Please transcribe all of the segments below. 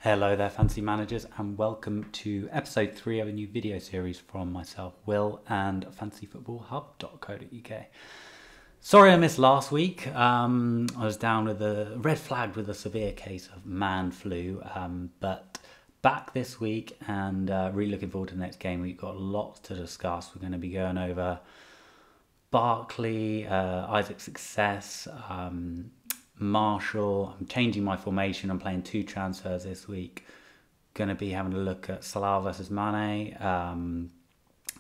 Hello there, fantasy managers, and welcome to episode 3 of a new video series from myself, Will, and fantasyfootballhub.co.uk. Sorry I missed last week. I was down with a red flag with a severe case of man flu, but back this week and really looking forward to the next game. We've got lots to discuss. We're going to be going over Barkley, Isaac's success, Marshall. I'm changing my formation. I'm playing 2 transfers this week. Going to be having a look at Salah versus Mane. And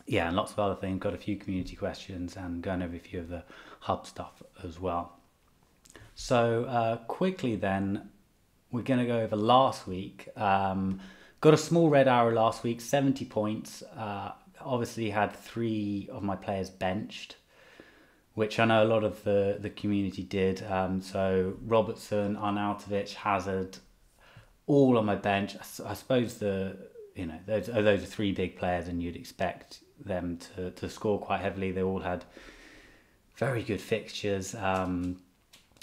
lots of other things. Got a few community questions and going over a few of the hub stuff as well. So quickly then, we're going to go over last week. Got a small red arrow last week, 70 points. Obviously had 3 of my players benched, which I know a lot of the community did. So Robertson, Arnautovic, Hazard, all on my bench. I suppose those are 3 big players, and you'd expect them to score quite heavily. They all had very good fixtures.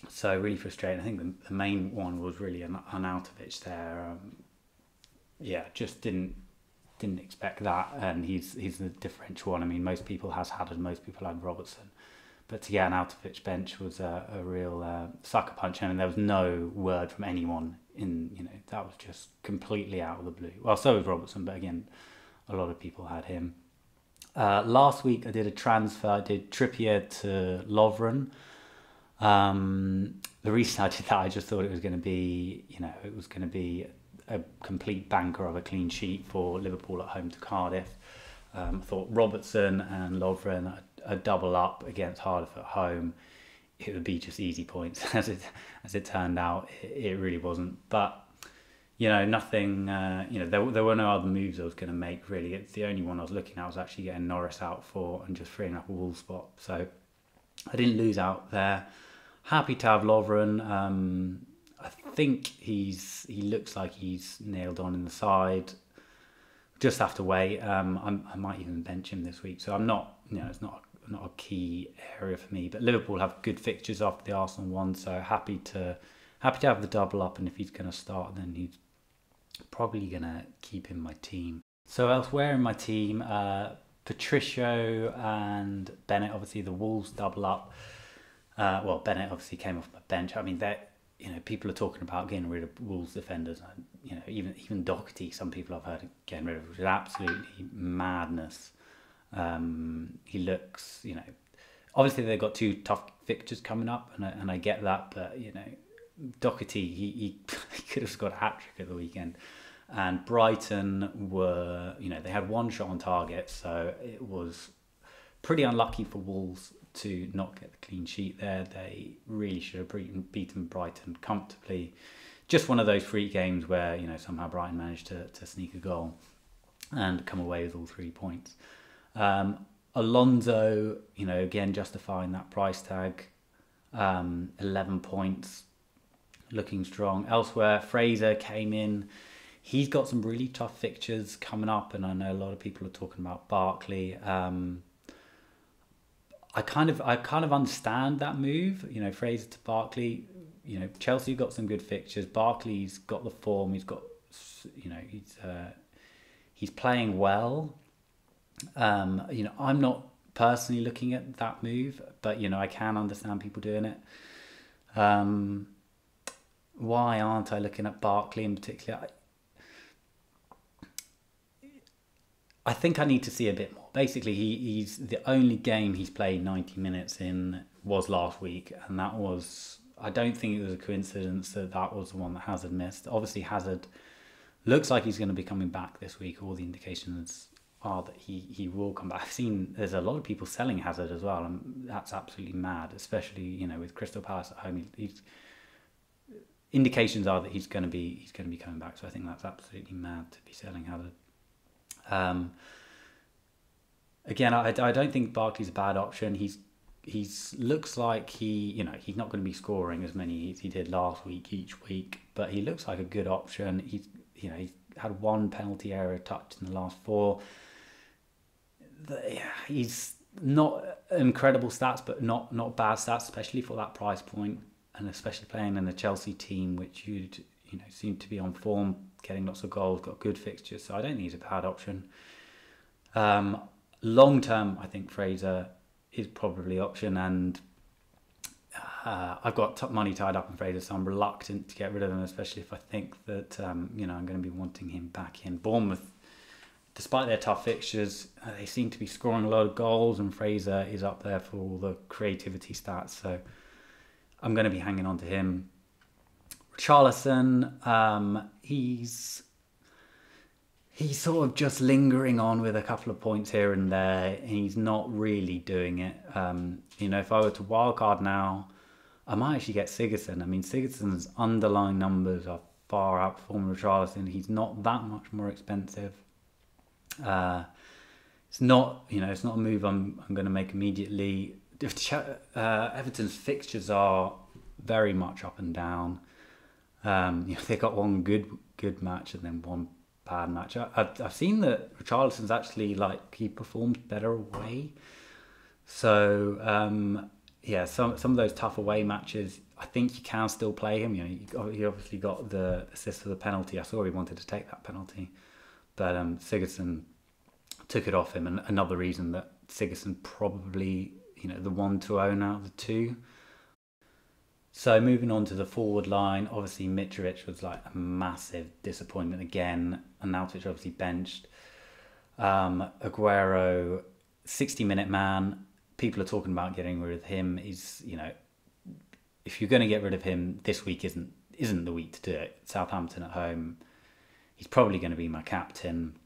So really frustrating. I think the main one was really Arnautovic there. Just didn't expect that, and he's the differential one. I mean, most people has Hazard, most people had Robertson. But to get an Arnautovic bench was a real sucker punch. I mean, there was no word from anyone that was just completely out of the blue. Well, so was Robertson, but again, a lot of people had him. Last week I did a transfer. I did Trippier to Lovren. The reason I did that, I just thought it was going to be, a complete banker of a clean sheet for Liverpool at home to Cardiff. I thought Robertson and Lovren, a double up against Cardiff at home, it would be just easy points. As it turned out, it really wasn't. But nothing. There were no other moves I was going to make really. It's the only one I was looking at was actually getting Norris out for and just freeing up a wall spot. So I didn't lose out there. Happy to have Lovren. I think he looks like he's nailed on in the side. Just have to wait. I might even bench him this week, so I'm not. It's not a key area for me. But Liverpool have good fixtures after the Arsenal one, so happy to have the double up. And if he's going to start, then he's probably going to keep in my team. So elsewhere in my team, Patricio and Bennett, obviously the Wolves double up. Bennett obviously came off my bench. I mean, people are talking about getting rid of Wolves defenders. Even Doherty, some people I've heard getting rid of, which is absolutely madness. He looks, obviously they've got 2 tough fixtures coming up, and I get that, but Doherty, he could have scored a hat-trick at the weekend. And Brighton were, they had 1 shot on target, so it was pretty unlucky for Wolves to not get the clean sheet there. They really should have beaten Brighton comfortably. Just one of those freak games where somehow Brighton managed to sneak a goal and come away with all 3 points. Alonso, again justifying that price tag, 11 points, looking strong. Elsewhere, Fraser came in. He's got some really tough fixtures coming up, and I know a lot of people are talking about Barkley. I kind of understand that move, Fraser to Barkley. Chelsea got some good fixtures. Barkley's got the form. He's got, he's playing well. I'm not personally looking at that move, but I can understand people doing it. Why aren't I looking at Barkley in particular? I think I need to see a bit more. Basically, he's the only game he's played 90 minutes in was last week, and that was, I don't think it was a coincidence that was the one that Hazard missed. Obviously, Hazard looks like he's going to be coming back this week. All the indications are that he will come back. I've seen there's a lot of people selling Hazard as well, and that's absolutely mad, especially with Crystal Palace at home. Indications are that he's going to be coming back. So I think that's absolutely mad to be selling Hazard. Again, I don't think Barkley's a bad option. He's looks like he's not going to be scoring as many as he did last week each week, but he looks like a good option. He's had 1 penalty area touched in the last 4. He's not incredible stats, but not bad stats, especially for that price point, and especially playing in a Chelsea team which seem to be on form. getting lots of goals, got good fixtures, so I don't think he's a bad option. Long term, I think Fraser is probably option, and I've got money tied up in Fraser, so I'm reluctant to get rid of him, especially if I think that I'm going to be wanting him back in. Bournemouth, despite their tough fixtures, they seem to be scoring a lot of goals, and Fraser is up there for all the creativity stats, so I'm going to be hanging on to him. Richarlison, he's sort of just lingering on with a couple of points here and there. He's not really doing it. If I were to wildcard now, I might actually get Sigurdsson. I mean, Sigurdsson's underlying numbers are far outperforming Richarlison. He's not that much more expensive. It's not a move I'm going to make immediately. Everton's fixtures are very much up and down. They got one good match and then one bad match. I've seen that Richarlison's actually he performs better away. So some of those tough away matches, I think you can still play him. He obviously got the assist for the penalty. I saw he wanted to take that penalty, but Sigurdsson took it off him. And another reason that Sigurdsson probably the one to own out of the two. So moving on to the forward line, obviously Mitrovic was a massive disappointment again. Arnautovic obviously benched. Aguero, 60-minute man. People are talking about getting rid of him. He's, if you're going to get rid of him, this week isn't the week to do it. Southampton at home, he's probably going to be my captain.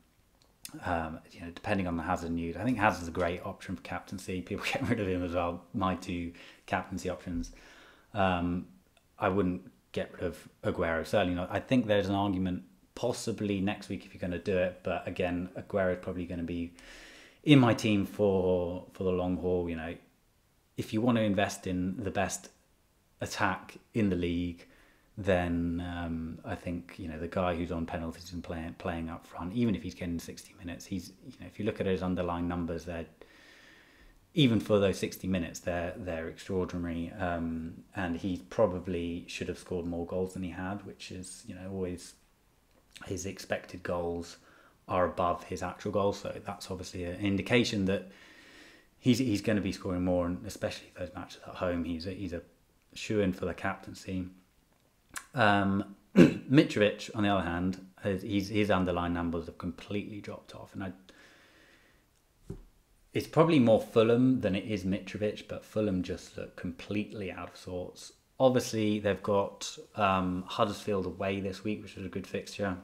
Depending on the Hazard news. I think Hazard's a great option for captaincy. People get rid of him as well. My two captaincy options. I wouldn't get rid of Aguero, certainly not. I think there's an argument possibly next week if you're going to do it, but again, Aguero is probably going to be in my team for the long haul. If you want to invest in the best attack in the league, then I think the guy who's on penalties and playing up front, even if he's getting 60 minutes, he's if you look at his underlying numbers, they're even for those 60 minutes, they're extraordinary, and he probably should have scored more goals than he had, which is always his expected goals are above his actual goals, so that's obviously an indication that he's going to be scoring more, and especially those matches at home, he's a shoo-in for the captaincy. Mitrovic, on the other hand, his underlying numbers have completely dropped off, and it's probably more Fulham than it is Mitrovic, but Fulham just look completely out of sorts. Obviously, they've got Huddersfield away this week, which is a good fixture,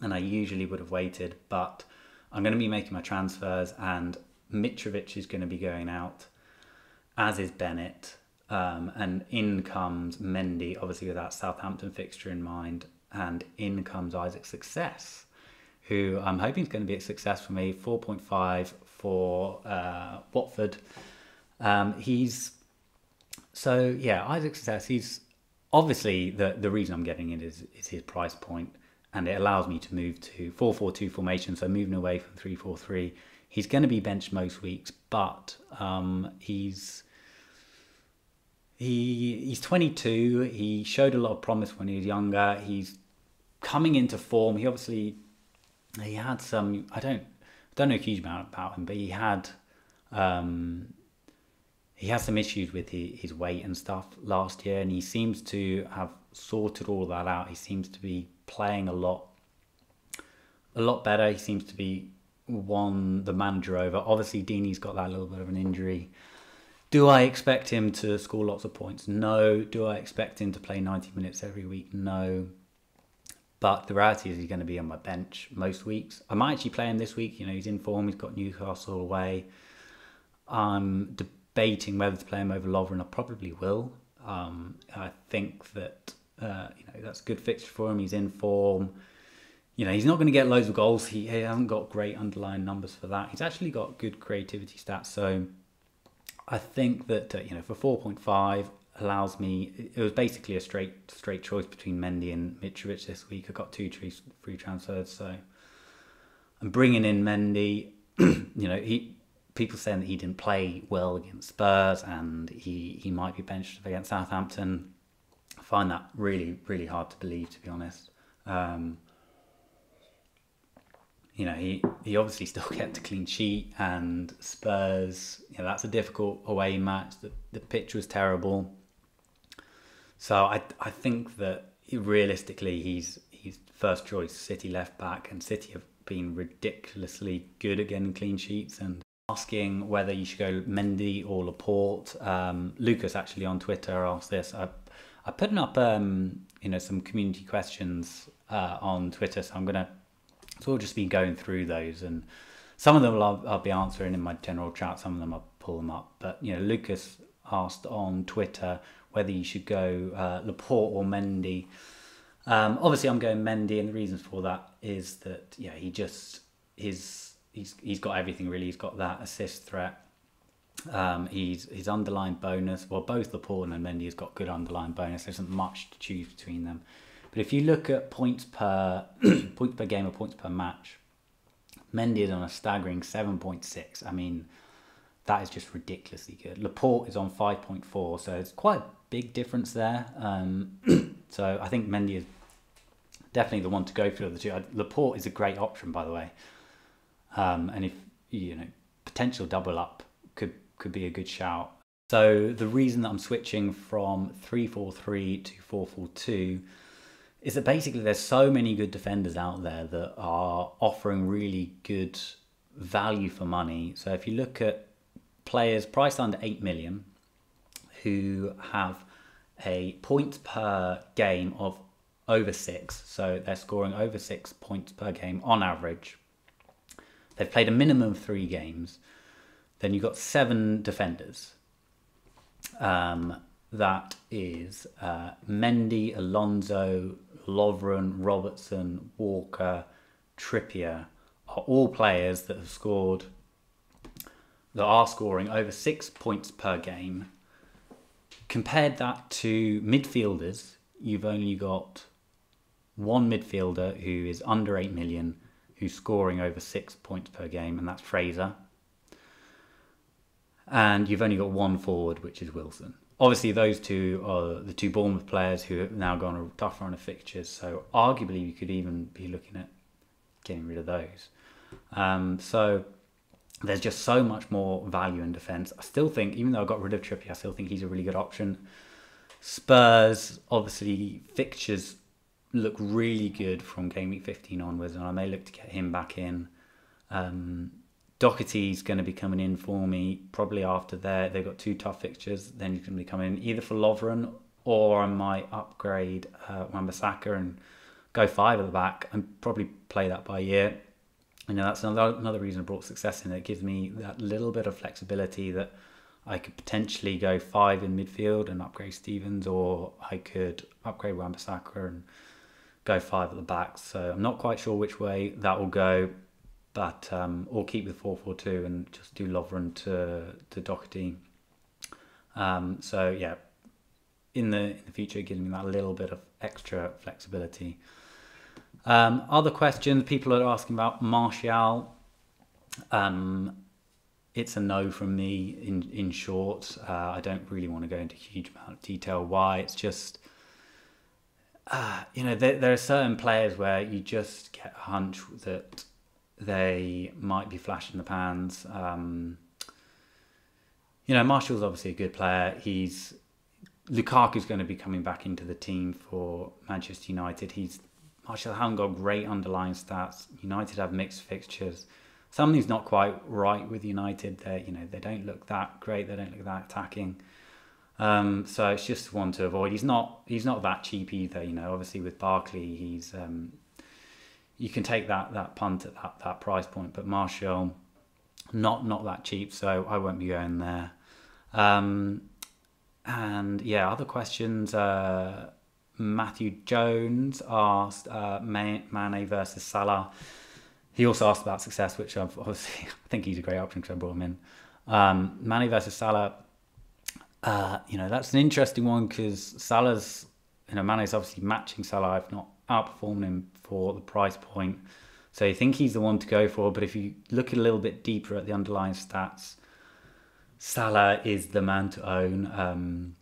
and I usually would have waited, but I'm going to be making my transfers, and Mitrovic is going to be going out, as is Bennett, and in comes Mendy, obviously with that Southampton fixture in mind, and in comes Isaac Success, who I'm hoping is going to be a success for me. 4.5 for Watford. Isaac Success. He's obviously the reason I'm getting it is his price point, and it allows me to move to 4-4-2 formation. So moving away from 3-4-3. He's going to be benched most weeks, but he's 22. He showed a lot of promise when he was younger. He's coming into form. He had some. I don't know a huge amount about him, but he had some issues with his weight and stuff last year, and he seems to have sorted all that out. He seems to be playing a lot better. He seems to be won the manager over. Obviously, Deeney's got that little bit of an injury. Do I expect him to score lots of points? No. Do I expect him to play 90 minutes every week? No. But the reality is he's going to be on my bench most weeks. I might actually play him this week. He's in form. He's got Newcastle away. I'm debating whether to play him over Lovren. I probably will. I think that that's a good fixture for him. He's in form. He's not going to get loads of goals. He hasn't got great underlying numbers for that. He's actually got good creativity stats. So I think that for 4.5 allows me. It was basically a straight choice between Mendy and Mitrovic this week. I got two free transfers, so I'm bringing in Mendy. People saying that he didn't play well against Spurs and he might be benched against Southampton. I find that really, really hard to believe, to be honest. he obviously still kept a clean sheet, and Spurs, that's a difficult away match. The pitch was terrible. So I think that realistically he's first choice City left back, and City have been ridiculously good at getting clean sheets. And asking whether you should go Mendy or Laporte, Lucas actually on Twitter asked this. I put up some community questions on Twitter, so I'm gonna sort of just be going through those, and some of them I'll be answering in my general chat, some of them I'll pull them up. But Lucas asked on Twitter whether you should go Laporte or Mendy. Obviously I'm going Mendy, and the reasons for that is that he's got everything really. He's got that assist threat. His underlying bonus, well, both Laporte and Mendy has got good underlying bonus. There isn't much to choose between them. But if you look at points per game or points per match, Mendy is on a staggering 7.6. I mean, that is just ridiculously good. Laporte is on 5.4, so it's quite a big difference there. So I think Mendy is definitely the one to go for the two. Laporte is a great option, by the way. And if potential double up could be a good shout. So the reason that I'm switching from 3-4-3 to 4-4-2 is that basically there's so many good defenders out there that are offering really good value for money. So if you look at players priced under 8 million who have a points per game of over 6, so they're scoring over 6 points per game on average, they've played a minimum of 3 games, then you've got 7 defenders. That is Mendy, Alonso, Lovren, Robertson, Walker, Trippier are all players that are scoring over 6 points per game. Compared that to midfielders, you've only got one midfielder who is under 8 million who's scoring over 6 points per game, and that's Fraser. And you've only got one forward, which is Wilson. Obviously, those two are the two Bournemouth players who have now gone a tough run of fixtures, so arguably you could even be looking at getting rid of those. So there's just so much more value in defence. I still think, even though I got rid of Trippier, I still think he's a really good option. Spurs, obviously, fixtures look really good from game week 15 onwards, and I may look to get him back in. Doherty's going to be coming in for me probably after they've got 2 tough fixtures. Then he's going to be coming in either for Lovren, or I might upgrade Wan-Bissaka and go 5 at the back and probably play that by ear. That's another reason I brought success in. It gives me that little bit of flexibility that I could potentially go 5 in midfield and upgrade Stevens, or I could upgrade Wan-Bissaka and go 5 at the back. So I'm not quite sure which way that will go, but or keep with 4-4-2 and just do Lovren to Doherty. So yeah, in the future, it gives me that little bit of extra flexibility. Other questions people are asking about Martial. It's a no from me in short. I don't really want to go into a huge amount of detail why. It's just there are certain players where you just get a hunch that they might be flash in the pans. Martial's obviously a good player. Lukaku's going to be coming back into the team for Manchester United. Martial haven't got great underlying stats. United have mixed fixtures. Something's not quite right with United. They don't look that great. They don't look that attacking. So it's just one to avoid. He's not that cheap either. Obviously with Barkley, he's you can take that punt at that price point, but Martial not that cheap, so I won't be going there. And yeah, other questions. Matthew Jones asked Mane versus Salah. He also asked about success, which I think he's a great option because I brought him in. Mane versus Salah. That's an interesting one because Salah's, Mane's obviously matching Salah. I've not outperformed him for the price point, so I think he's the one to go for. But if you look a little bit deeper at the underlying stats, Salah is the man to own.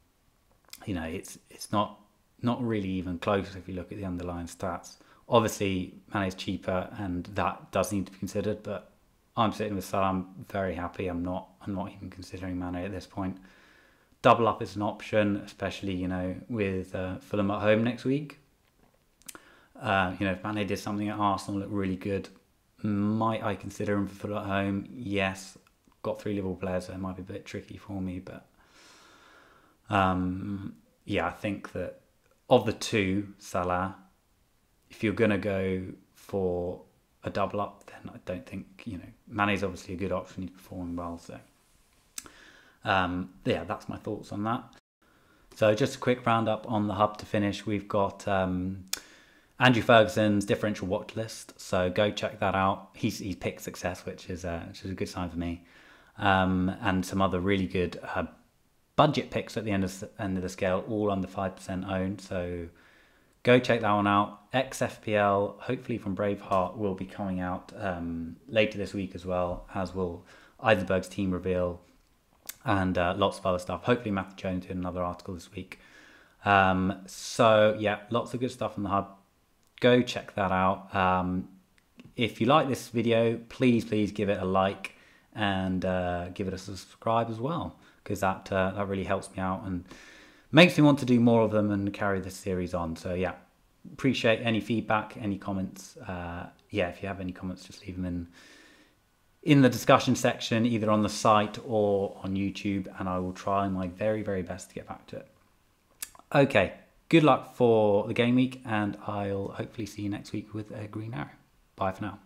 It's not really even close if you look at the underlying stats. Obviously, Mane's cheaper, and that does need to be considered. But I'm sitting with Salah. I'm very happy. I'm not even considering Mane at this point. Double up is an option, especially with Fulham at home next week. If Mane did something at Arsenal look really good, might I consider him for Fulham at home? Yes. Got 3 Liverpool players, so it might be a bit tricky for me. But I think that of the two, Salah, if you're going to go for a double up, then I don't think, Mane's obviously a good option. He's performing well. So, that's my thoughts on that. So just a quick roundup on the hub to finish. We've got Andrew Ferguson's differential watch list. So go check that out. He's picked success, which is a good sign for me. And some other really good budget picks at the end of the scale, all under 5% owned. So go check that one out. XFPL, hopefully from Braveheart, will be coming out later this week as well, as will Eisenberg's team reveal and lots of other stuff. Hopefully Matthew Jones did another article this week. Lots of good stuff on the hub. Go check that out. If you like this video, please give it a like and give it a subscribe as well, because that really helps me out and makes me want to do more of them and carry this series on. So appreciate any feedback, any comments. If you have any comments, just leave them in the discussion section, either on the site or on YouTube, and I will try my very, very best to get back to it. Okay, good luck for the game week, and I'll hopefully see you next week with a green arrow. Bye for now.